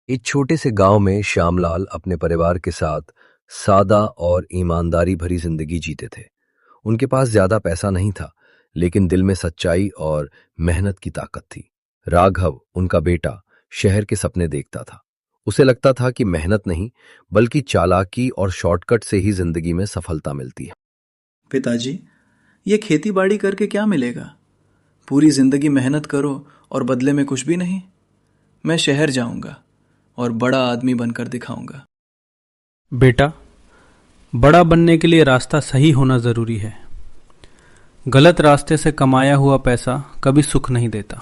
एक छोटे से गांव में श्यामलाल अपने परिवार के साथ सादा और ईमानदारी भरी जिंदगी जीते थे। उनके पास ज्यादा पैसा नहीं था, लेकिन दिल में सच्चाई और मेहनत की ताकत थी। राघव, उनका बेटा, शहर के सपने देखता था। उसे लगता था कि मेहनत नहीं, बल्कि चालाकी और शॉर्टकट से ही जिंदगी में सफलता मिलती है। पिताजी, ये खेती बाड़ी करके क्या मिलेगा? पूरी जिंदगी मेहनत करो और बदले में कुछ भी नहीं। मैं शहर जाऊंगा और बड़ा आदमी बनकर दिखाऊंगा। बेटा, बड़ा बनने के लिए रास्ता सही होना जरूरी है। गलत रास्ते से कमाया हुआ पैसा कभी सुख नहीं देता।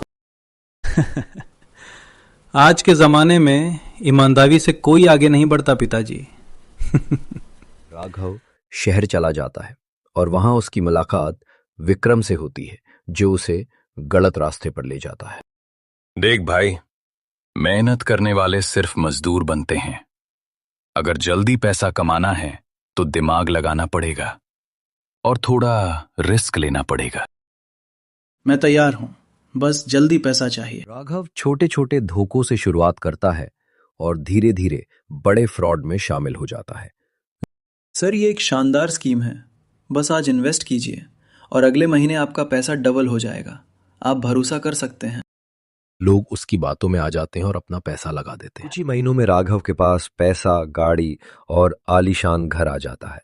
आज के जमाने में ईमानदारी से कोई आगे नहीं बढ़ता पिताजी। राघव शहर चला जाता है और वहां उसकी मुलाकात विक्रम से होती है, जो उसे गलत रास्ते पर ले जाता है। देख भाई, मेहनत करने वाले सिर्फ मजदूर बनते हैं। अगर जल्दी पैसा कमाना है तो दिमाग लगाना पड़ेगा और थोड़ा रिस्क लेना पड़ेगा। मैं तैयार हूं, बस जल्दी पैसा चाहिए। राघव छोटे छोटे धोखों से शुरुआत करता है और धीरे धीरे बड़े फ्रॉड में शामिल हो जाता है। सर, ये एक शानदार स्कीम है। बस आज इन्वेस्ट कीजिए और अगले महीने आपका पैसा डबल हो जाएगा। आप भरोसा कर सकते हैं। लोग उसकी बातों में आ जाते हैं और अपना पैसा लगा देते हैं। कुछ ही महीनों में राघव के पास पैसा, गाड़ी और आलीशान घर आ जाता है।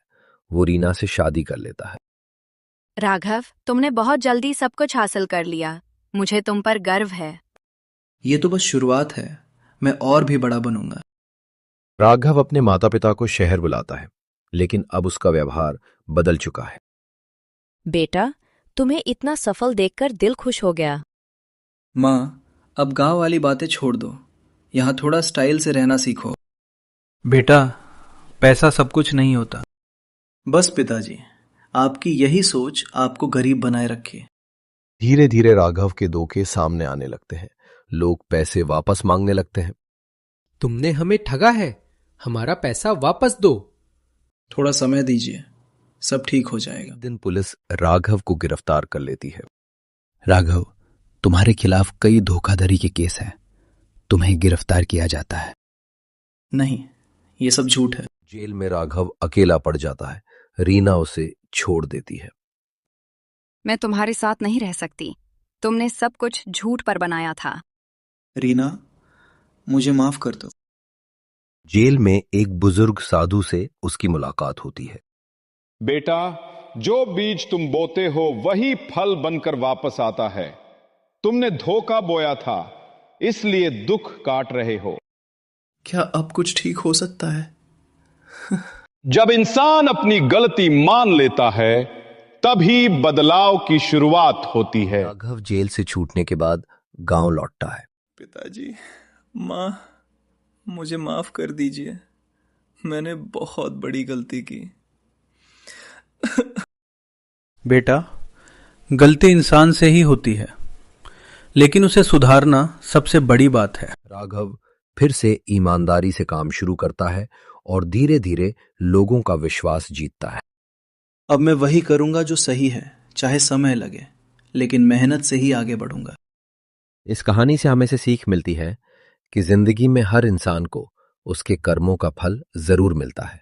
वो रीना से शादी कर लेता है। राघव, तुमने बहुत जल्दी सब कुछ हासिल कर लिया। मुझे तुम पर गर्व है। ये तो बस शुरुआत है, मैं और भी बड़ा बनूंगा। राघव अपने माता पिता को शहर बुलाता है, लेकिन अब उसका व्यवहार बदल चुका है। बेटा, तुम्हें इतना सफल देखकर दिल खुश हो गया। माँ, अब गांव वाली बातें छोड़ दो। यहाँ थोड़ा स्टाइल से रहना सीखो। बेटा, पैसा सब कुछ नहीं होता। बस पिताजी, आपकी यही सोच आपको गरीब बनाए रखे। धीरे धीरे राघव के धोखे सामने आने लगते हैं। लोग पैसे वापस मांगने लगते हैं। तुमने हमें ठगा है, हमारा पैसा वापस दो। थोड़ा समय दीजिए, सब ठीक हो जाएगा। एक दिन पुलिस राघव को गिरफ्तार कर लेती है। राघव, तुम्हारे खिलाफ कई धोखाधड़ी के केस हैं। तुम्हें गिरफ्तार किया जाता है। नहीं, ये सब झूठ है। जेल में राघव अकेला पड़ जाता है। रीना उसे छोड़ देती है। मैं तुम्हारे साथ नहीं रह सकती। तुमने सब कुछ झूठ पर बनाया था। रीना, मुझे माफ कर दो। जेल में एक बुजुर्ग साधु से उसकी मुलाकात होती है। बेटा, जो बीज तुम बोते हो वही फल बनकर वापस आता है। तुमने धोखा बोया था, इसलिए दुख काट रहे हो। क्या अब कुछ ठीक हो सकता है? जब इंसान अपनी गलती मान लेता है, तभी बदलाव की शुरुआत होती है। राघव जेल से छूटने के बाद गांव लौटता है। पिताजी, माँ, मुझे माफ कर दीजिए। मैंने बहुत बड़ी गलती की। बेटा, गलती इंसान से ही होती है, लेकिन उसे सुधारना सबसे बड़ी बात है। राघव फिर से ईमानदारी से काम शुरू करता है और धीरे धीरे लोगों का विश्वास जीतता है। अब मैं वही करूंगा जो सही है, चाहे समय लगे, लेकिन मेहनत से ही आगे बढ़ूंगा। इस कहानी से हमें से सीख मिलती है कि जिंदगी में हर इंसान को उसके कर्मों का फल जरूर मिलता है।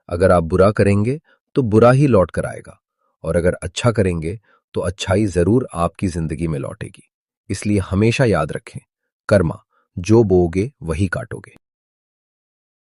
अगर आप बुरा करेंगे तो बुरा ही लौट कर आएगा, और अगर अच्छा करेंगे तो अच्छाई जरूर आपकी जिंदगी में लौटेगी। इसलिए हमेशा याद रखें, कर्मा जो बोओगे वही काटोगे।